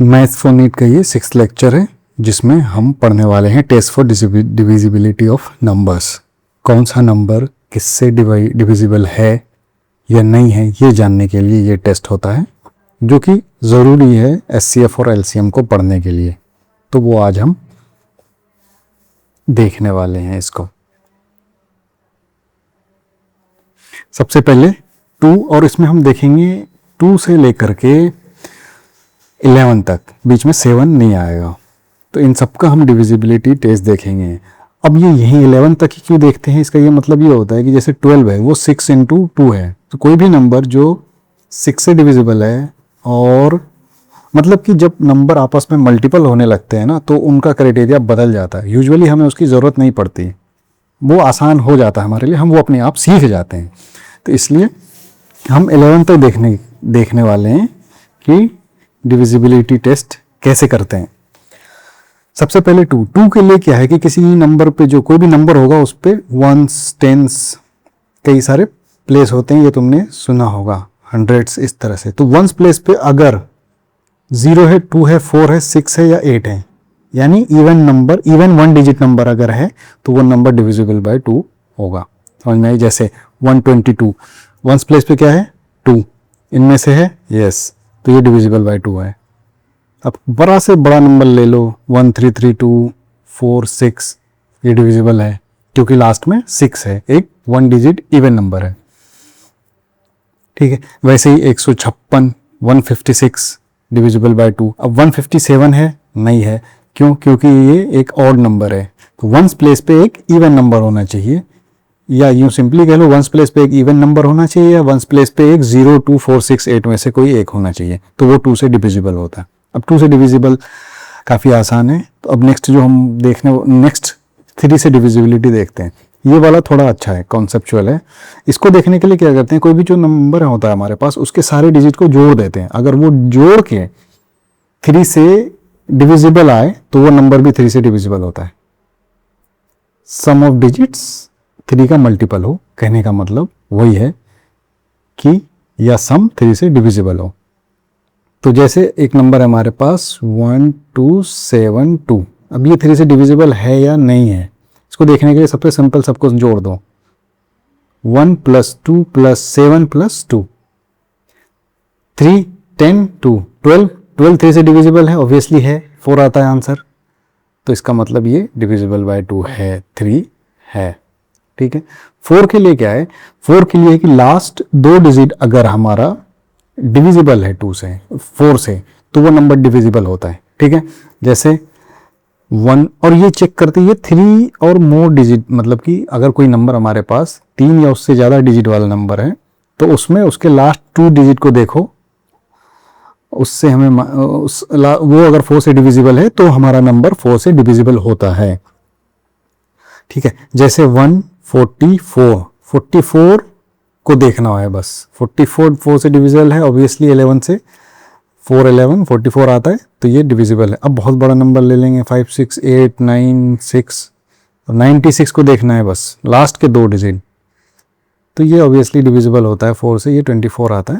Maths for NEET का ये 6th lecture है जिसमें हम पढ़ने वाले हैं test for divisibility of numbers. कौन सा नंबर किससे डिविजिबल है या नहीं है ये जानने के लिए ये टेस्ट होता है, जो कि ज़रूरी है एचसीएफ और एलसीएम को पढ़ने के लिए। तो वो आज हम देखने वाले हैं इसको। सबसे पहले 2, और इसमें हम देखेंगे 2 से लेकर के 11 तक, बीच में 7 नहीं आएगा। तो इन सब का हम डिविजिबिलिटी टेस्ट देखेंगे। अब ये यहीं 11 तक ही क्यों देखते हैं, इसका ये मतलब ये होता है कि जैसे 12 है वो 6 × 2 है, तो कोई भी नंबर जो 6 से डिविजिबल है, और मतलब कि जब नंबर आपस में मल्टीपल होने लगते हैं ना तो उनका क्राइटेरिया बदल जाता है। यूजुअली हमें उसकी ज़रूरत नहीं पड़ती, वो आसान हो जाता है हमारे लिए, हम वो अपने आप सीख जाते हैं। तो इसलिए हम 11 तक देखने वाले हैं कि डिविजिबिलिटी टेस्ट कैसे करते हैं। सबसे पहले 2 के लिए क्या है कि किसी नंबर पे जो कोई भी नंबर होगा उस पे 1s 10s कई सारे प्लेस होते हैं, ये तुमने सुना होगा, 100s इस तरह से। तो 1s प्लेस पे अगर 0 है, 2 है, 4 है, 6 है या 8 है, यानी even number, even 1 digit number अगर है तो वो नंबर डिविजिबल बाय 2 होगा। समझ में आई? जैसे 122 1s प्लेस पे क्या है 2, इनमें से है यस, तो ये डिविजिबल बाय 2 है। अब बड़ा से बड़ा नंबर ले लो 1332 4 6, ये डिविजिबल है क्योंकि लास्ट में 6 है, एक 1 डिजिट इवन नंबर है। ठीक है, वैसे ही 156 156 डिविजिबल बाय 2। अब 157 है नहीं है, क्यों? क्योंकि ये एक ऑड नंबर है। तो 1s प्लेस पे एक इवन नंबर होना चाहिए, या यूं सिंपली कह लो 1s प्लेस पे एक इवन नंबर होना चाहिए, या 1s प्लेस पे एक 0 2 4 6 8 में से कोई एक होना चाहिए, तो वो 2 से डिविजिबल होता है। अब 2 से डिविजिबल काफ़ी आसान है। तो अब नेक्स्ट जो हम नेक्स्ट 3 से डिविजिबिलिटी देखते हैं। ये वाला थोड़ा अच्छा है, कॉन्सेप्चुअल है। इसको देखने के लिए क्या करते हैं, कोई भी जो नंबर होता है हमारे पास उसके सारे डिजिट को जोड़ देते हैं। अगर वो जोड़ के 3 से डिविजिबल आए तो वो नंबर भी 3 से डिविजिबल होता है। सम ऑफ डिजिट्स 3 का मल्टीपल हो, कहने का मतलब वही है कि या सम 3 से डिविजिबल हो। तो जैसे एक नंबर है हमारे पास 1272, अब ये 3 से डिविजिबल है या नहीं है, इसको देखने के लिए सबसे सिंपल सब कुछ जोड़ दो। 1 + 2 + 7 + 2 3 10 2 12 12 3 से डिविजिबल है, ऑब्वियसली है, 4 आता है आंसर। तो इसका मतलब ये डिविजिबल बाय 2 है, 3 है। ठीक है, 4 के लिए क्या है, 4 के लिए है कि लास्ट 2 डिजिट अगर हमारा डिविजिबल है 2 से 4 से तो वो नंबर डिविजिबल होता है। ठीक है, जैसे 1, और ये चेक करते हैं 3 और मोर डिजिट, मतलब कि अगर कोई नंबर हमारे पास 3 या उससे ज़्यादा डिजिट वाला नंबर है तो उसमें उसके लास्ट 2 डिजिट को देखो, उससे हमें वो अगर 4 से डिविजिबल है तो हमारा नंबर 4 से डिविजिबल होता है। ठीक है, जैसे 144 को देखना है बस, 44 4 से डिविजिबल है, ऑब्वियसली 11 से 4 11 44 आता है, तो ये डिविजिबल है। अब बहुत बड़ा नंबर ले लेंगे 5 6 8 9 6, 96 को देखना है बस, लास्ट के 2 डिजिट, तो ये ऑब्वियसली डिविजिबल होता है 4 से, ये 24 आता है,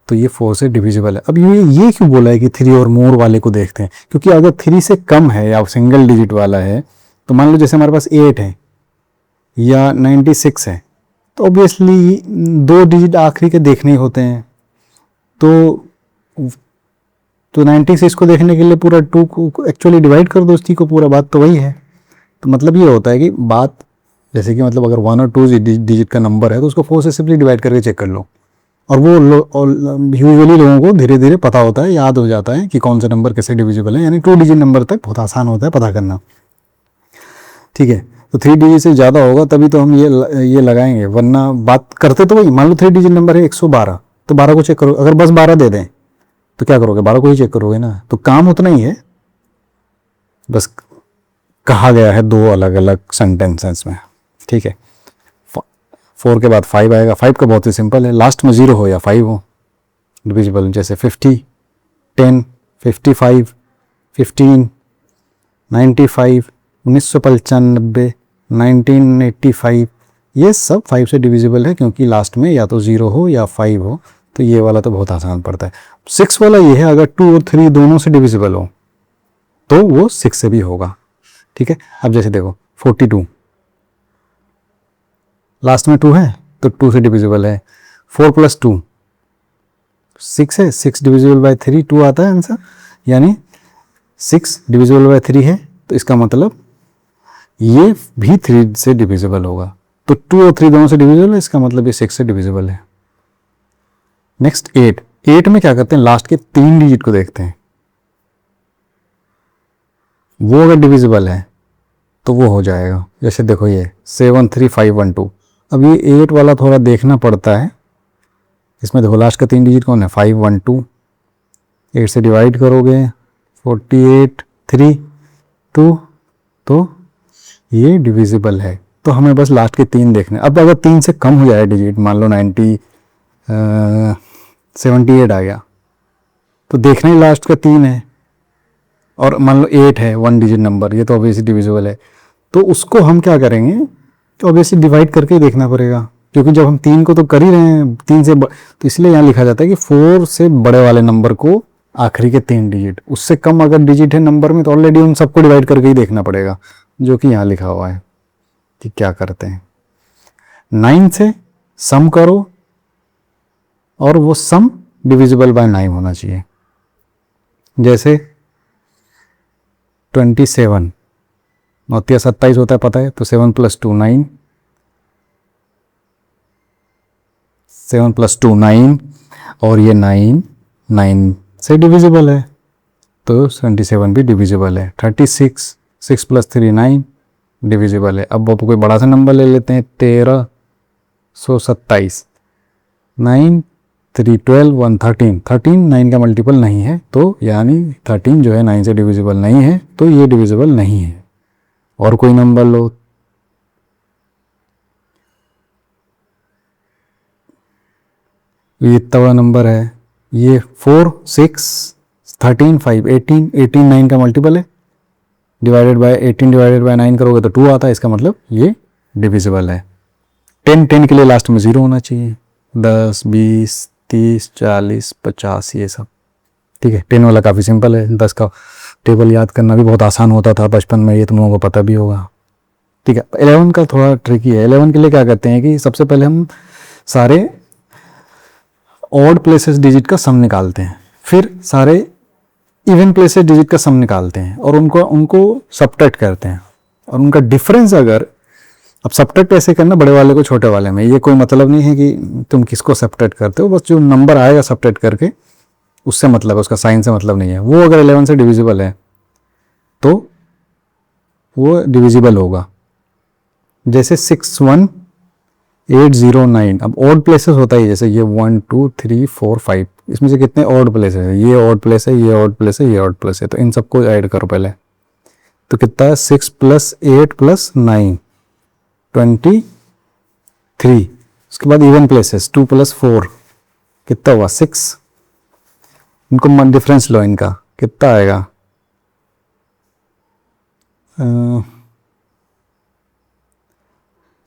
तो ये 4 से डिविजिबल है। अब ये क्यों बोला है कि 3 और मोर वाले को देखते हैं, क्योंकि अगर 3 से कम है या सिंगल डिजिट वाला है, तो मान लो जैसे हमारे पास 8 है या 96 है, तो ऑब्वियसली 2 डिजिट आखिरी के देखने ही होते हैं। तो 96 को देखने के लिए पूरा 2 को एक्चुअली डिवाइड कर दो उसकी को, पूरा बात तो वही है। तो मतलब ये होता है कि बात जैसे कि मतलब अगर 1 और 2 डिजिट का नंबर है तो उसको 4 से सिंपली डिवाइड करके चेक कर लो, और वो यूजुअली लोगों को धीरे धीरे पता होता है, याद हो जाता है कि कौन सा नंबर कैसे डिविजिबल है, यानी 2 डिजिट नंबर तक बहुत आसान होता है पता करना। ठीक है, तो 3 डिजिट से ज़्यादा होगा तभी तो हम ये लगाएंगे, वरना बात करते तो वही। मान लो 3 डिजिट नंबर है 112, तो 12 को चेक करो, अगर बस 12 दे दें तो क्या करोगे, 12 को ही चेक करोगे ना। तो काम उतना ही है, बस कहा गया है 2 अलग अलग सेंटेंसेस में। ठीक है, 4 के बाद 5 आएगा, 5 का बहुत ही सिंपल है, लास्ट में 0 हो या 5 हो डिविजिबल, जैसे 50 10 55 15 95 1995 1985, ये सब 5 से डिविजिबल है क्योंकि लास्ट में या तो 0 हो या 5 हो। तो ये वाला तो बहुत आसान पड़ता है। 6 वाला ये है, अगर 2 और 3 दोनों से डिविजिबल हो तो वो 6 से भी होगा। ठीक है, अब जैसे देखो 42 लास्ट में 2 है तो 2 से डिविजिबल है। 4 + 2 6 है, 6 डिविजिबल बाय 3 2 आता है आंसर, यानी 6 डिविजिबल बाय 3 है, तो इसका मतलब ये भी 3 से डिविजिबल होगा। तो 2 और 3 दोनों से डिविजिबल है, इसका मतलब ये 6 से डिविजिबल है। नेक्स्ट 8 में क्या करते हैं, लास्ट के 3 डिजिट को देखते हैं, वो अगर डिविजिबल है तो वो हो जाएगा। जैसे देखो ये 73512, अब ये 8 वाला थोड़ा देखना पड़ता है, इसमें देखो लास्ट का 3 डिजिट कौन है, 512, 8 से डिवाइड करोगे 48 3 2, तो ये डिविजिबल है। तो हमें बस लास्ट के 3 देखने। अब अगर 3 से कम हो जाए डिजिट, मान लो 78 आ गया, तो देखना ही लास्ट का 3 है, और मान लो 8 है 1 डिजिट नंबर, ये तो ऑब्वियसली डिविजिबल है, तो उसको हम क्या करेंगे, तो ऑब्वियसली डिवाइड करके ही देखना पड़ेगा, क्योंकि जब हम 3 को तो कर ही रहे हैं 3 से तो इसलिए यहाँ लिखा जाता है कि 4 से बड़े वाले नंबर को आखिरी के 3 डिजिट, उससे कम अगर डिजिट है नंबर में तो ऑलरेडी उन सबको डिवाइड करके ही देखना पड़ेगा, जो कि यहाँ लिखा हुआ है। कि क्या करते हैं, 9 से सम करो और वो सम डिविजिबल बाय 9 होना चाहिए। जैसे 27 9 27 होता है पता है, तो 7 + 2 9, 7 + 2 9, और ये 9 से डिविजिबल है, तो 27 भी डिविजिबल है। 36 6 + 3 9 डिविजिबल है। अब आप कोई बड़ा सा नंबर ले लेते हैं, 1327, 9 3 12 1 13, 13 9 का मल्टीपल नहीं है, तो यानी 13 जो है 9 से डिविजिबल नहीं है, तो ये डिविजिबल नहीं है। और कोई नंबर लो, ये इतना बड़ा नंबर है, ये 4 6 13 5 18, 18 9 का मल्टीपल है, डिवाइडेड बाय 18 डिवाइडेड बाय 9 करोगे तो 2 आता है, इसका मतलब ये डिविजिबल है। 10 के लिए लास्ट में 0 होना चाहिए, 10 20 30 40 50 ये सब। ठीक है, 10 वाला काफ़ी सिंपल है, 10 का टेबल याद करना भी बहुत आसान होता था बचपन में, ये तुम लोगों को पता भी होगा। ठीक है, 11 का थोड़ा ट्रिकी है। 11 के लिए क्या करते हैं कि सबसे पहले हम सारे ऑड प्लेसेस डिजिट का सम निकालते हैं, फिर सारे इवन प्लेसेस डिजिट का सम निकालते हैं और उनको सबट्रैक्ट करते हैं, और उनका डिफरेंस अगर, अब सबट्रैक्ट ऐसे करना बड़े वाले को छोटे वाले में, ये कोई मतलब नहीं है कि तुम किसको सबट्रैक्ट करते हो, बस जो नंबर आएगा सबट्रैक्ट करके उससे मतलब है, उसका साइन से मतलब नहीं है। वो अगर 11 से डिविजिबल है तो वो डिविजिबल होगा। जैसे 61809, अब ऑड प्लेसेस होता है, जैसे ये 1 2 3 4 5, इसमें से कितने ऑड प्लेस है, ये ऑड प्लेस है, ये ऑड प्लेस है, ये ऑड प्लेस है, तो इन सबको ऐड करो पहले, तो कितना है 6 + 8 + 9 23। उसके बाद इवन प्लेसेस 2 + 4 कितना हुआ 6, इनको डिफरेंस लो, इनका कितना आएगा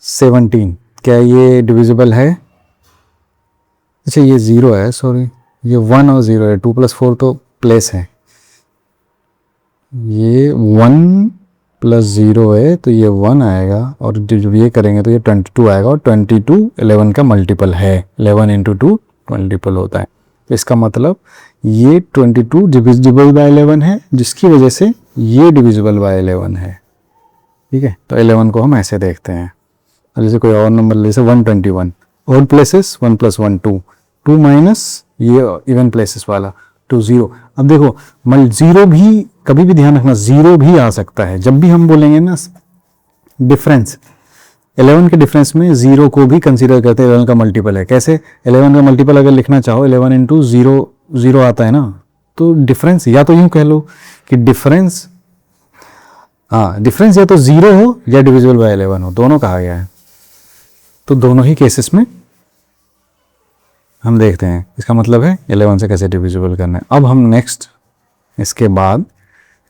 17। क्या ये डिविजिबल है? अच्छा ये 0 है, सॉरी ये 1 और 0 है, 2 + 4 तो प्लेस है, ये 1 + 0 है तो ये 1 आएगा, और जब ये करेंगे तो ये 22 आएगा, और 22 11 का मल्टीपल है, 11 × 2 मल्टीपल होता है, तो इसका मतलब ये 22 डिविजिबल बाय 11 है, जिसकी वजह से ये डिविजिबल बाय 11 है। ठीक है, तो 11 को हम ऐसे देखते हैं। और जैसे कोई और नंबर जैसे 121, ऑड प्लेसेस 1 + 1 2, 2 माइनस ये इवन प्लेसेस वाला 2 0। अब देखो 0 भी कभी भी ध्यान रखना, 0 भी आ सकता है जब भी हम बोलेंगे ना डिफरेंस। 11 के डिफरेंस में 0 को भी कंसीडर करते हैं, 11 का मल्टीपल है। कैसे 11 का मल्टीपल अगर लिखना चाहो 11 × 0 0 आता है ना, तो डिफरेंस या तो यूं कह लो कि डिफरेंस, हाँ डिफरेंस या तो 0 हो या डिविजिबल बाय 11 हो, दोनों कहा गया है। तो दोनों ही केसेस में हम देखते हैं, इसका मतलब है 11 से कैसे डिविजिबल करना है। अब हम नेक्स्ट इसके बाद,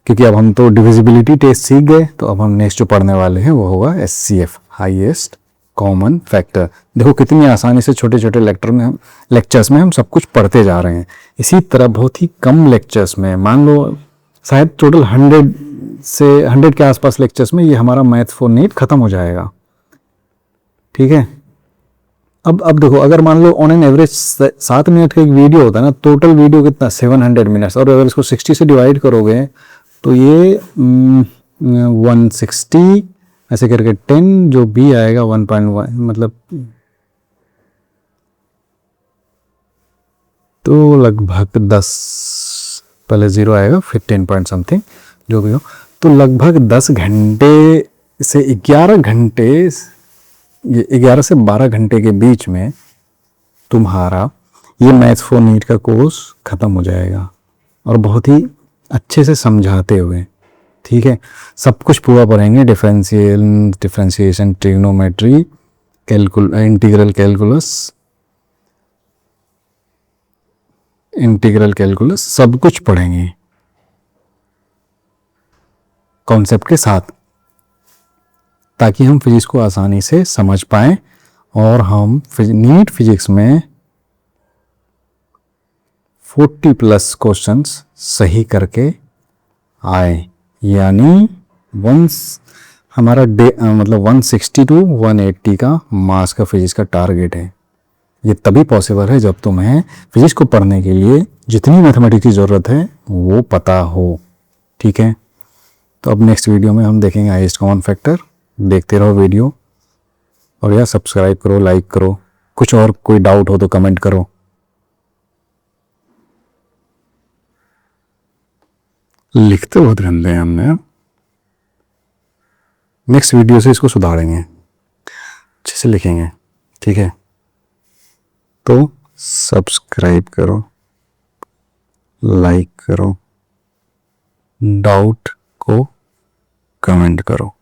क्योंकि अब हम तो डिविजिबिलिटी टेस्ट सीख गए, तो अब हम नेक्स्ट जो पढ़ने वाले हैं वो होगा SCF, हाईएस्ट कॉमन फैक्टर। देखो कितनी आसानी से छोटे छोटे लेक्चर्स में हम सब कुछ पढ़ते जा रहे हैं। इसी तरह बहुत ही कम लेक्चर्स में, मान लो शायद टोटल 100 के आसपास लेक्चर्स में ये हमारा मैथ फॉर नीट खत्म हो जाएगा। ठीक है, अब देखो, अगर मान लो ऑन एन एवरेज 7 मिनट का एक वीडियो होता है ना, टोटल वीडियो कितना 700 मिनट्स, और अगर इसको 60 से डिवाइड करोगे तो ये 160 ऐसे करके 10 जो भी आएगा 1.1, मतलब तो लगभग 10, पहले 0 आएगा फिर 10 पॉइंट समथिंग जो भी हो, तो लगभग 10 घंटे से 11 घंटे, ये 11 से 12 घंटे के बीच में तुम्हारा ये मैथ्स फॉर नीट का कोर्स ख़त्म हो जाएगा, और बहुत ही अच्छे से समझाते हुए। ठीक है, सब कुछ पूरा पढ़ेंगे, डिफरेंशिएशन, ट्रिग्नोमेट्री, इंटीग्रल कैलकुलस सब कुछ पढ़ेंगे कॉन्सेप्ट के साथ, ताकि हम फिजिक्स को आसानी से समझ पाएं और हम नीट फिजिक्स में 40+ क्वेश्चंस सही करके आए। यानी हमारा मतलब 160 to 180 का मार्क्स का फिजिक्स का टारगेट है। ये तभी पॉसिबल है जब तुम्हें फिजिक्स को पढ़ने के लिए जितनी मैथमेटिक्स की ज़रूरत है वो पता हो। ठीक है, तो अब नेक्स्ट वीडियो में हम देखेंगे हाईएस्ट कॉमन फैक्टर। देखते रहो वीडियो, और यार सब्सक्राइब करो, लाइक करो, कुछ और कोई डाउट हो तो कमेंट करो। लिखते बहुत गंदे हैं हमने, नेक्स्ट वीडियो से इसको सुधारेंगे, अच्छे से लिखेंगे। ठीक है, तो सब्सक्राइब करो, लाइक करो, डाउट को कमेंट करो।